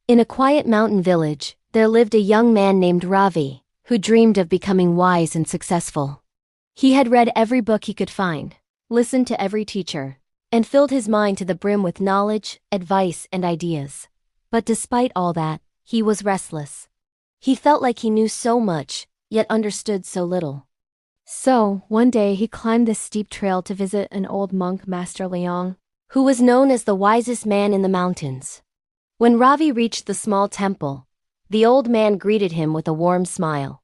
In a quiet mountain village, there lived a young man named Ravi, who dreamed of becoming wise and successful. He had read every book he could find, listened to every teacher, and filled his mind to the brim with knowledge, advice, and ideas. But despite all that, he was restless. He felt like he knew so much, yet understood so little. So, one day he climbed this steep trail to visit an old monk, Master Leong, who was known as the wisest man in the mountains. When Ravi reached the small temple, the old man greeted him with a warm smile.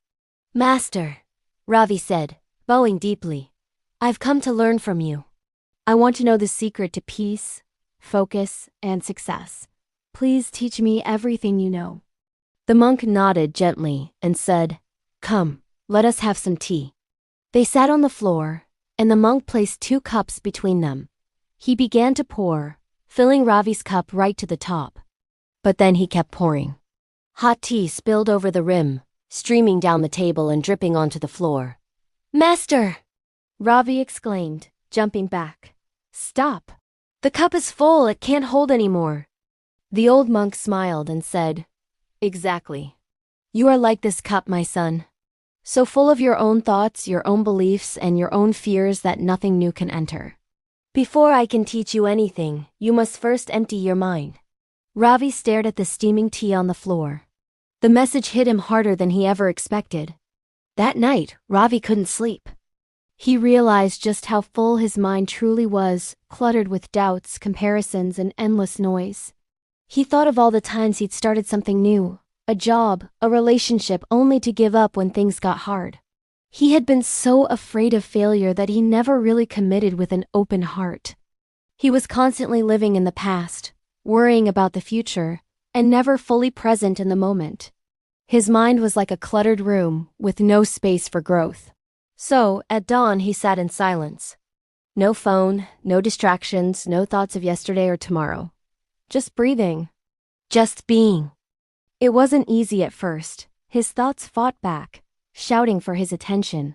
"Master," Ravi said, bowing deeply, "I've come to learn from you. I want to know the secret to peace, focus, and success. Please teach me everything you know." The monk nodded gently and said, "Come, let us have some tea." They sat on the floor, and the monk placed 2 cups between them. He began to pour, filling Ravi's cup right to the top. But then he kept pouring. Hot tea spilled over the rim, streaming down the table and dripping onto the floor. "Master!" Ravi exclaimed, jumping back. "Stop! The cup is full, it can't hold any more." The old monk smiled and said, "Exactly. You are like this cup, my son. So full of your own thoughts, your own beliefs, and your own fears that nothing new can enter. Before I can teach you anything, you must first empty your mind." Ravi stared at the steaming tea on the floor. The message hit him harder than he ever expected. That night, Ravi couldn't sleep. He realized just how full his mind truly was, cluttered with doubts, comparisons, and endless noise. He thought of all the times he'd started something new, a job, a relationship, only to give up when things got hard. He had been so afraid of failure that he never really committed with an open heart. He was constantly living in the past, worrying about the future, and never fully present in the moment. His mind was like a cluttered room with no space for growth. So, at dawn, he sat in silence. No phone, no distractions, no thoughts of yesterday or tomorrow. Just breathing. Just being. It wasn't easy at first. His thoughts fought back, shouting for his attention.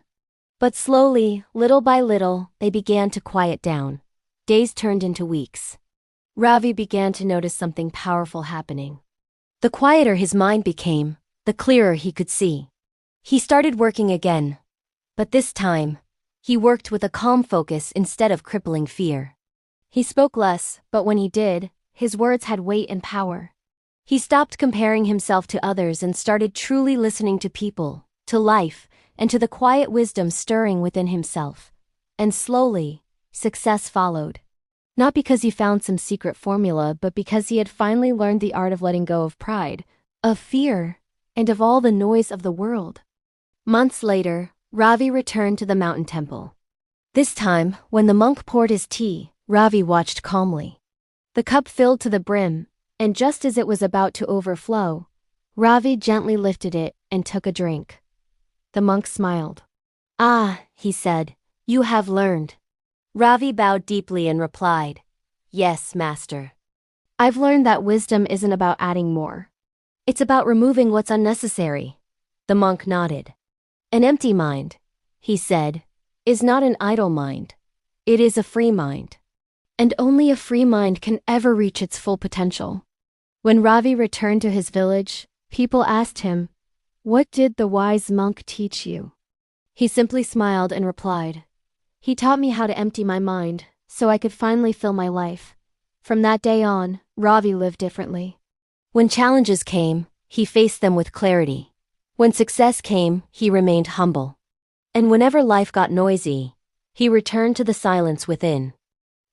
But slowly, little by little, they began to quiet down. Days turned into weeks. Ravi began to notice something powerful happening. The quieter his mind became, the clearer he could see. He started working again. But this time, he worked with a calm focus instead of crippling fear. He spoke less, but when he did, his words had weight and power. He stopped comparing himself to others and started truly listening to people, to life, and to the quiet wisdom stirring within himself. And slowly, success followed. Not because he found some secret formula, but because he had finally learned the art of letting go of pride, of fear, and of all the noise of the world. Months later, Ravi returned to the mountain temple. This time, when the monk poured his tea, Ravi watched calmly. The cup filled to the brim, and just as it was about to overflow, Ravi gently lifted it and took a drink. The monk smiled. "Ah," he said, "you have learned." Ravi bowed deeply and replied, "Yes, master. I've learned that wisdom isn't about adding more. It's about removing what's unnecessary." The monk nodded. "An empty mind," he said, "is not an idle mind. It is a free mind. And only a free mind can ever reach its full potential." When Ravi returned to his village, people asked him, "What did the wise monk teach you?" He simply smiled and replied, "He taught me how to empty my mind, so I could finally fill my life." From that day on, Ravi lived differently. When challenges came, he faced them with clarity. When success came, he remained humble. And whenever life got noisy, he returned to the silence within.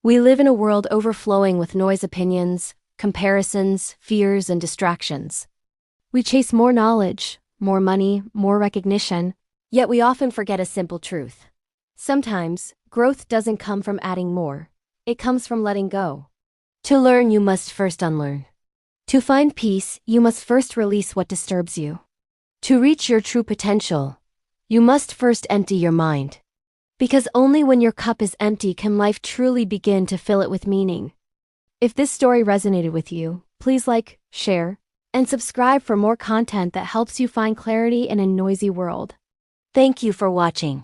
We live in a world overflowing with noise, opinions, comparisons, fears, and distractions. We chase more knowledge, more money, more recognition, yet we often forget a simple truth. Sometimes, growth doesn't come from adding more. It comes from letting go. To learn, you must first unlearn. To find peace, you must first release what disturbs you. To reach your true potential, you must first empty your mind. Because only when your cup is empty can life truly begin to fill it with meaning. If this story resonated with you, please like, share, and subscribe for more content that helps you find clarity in a noisy world. Thank you for watching.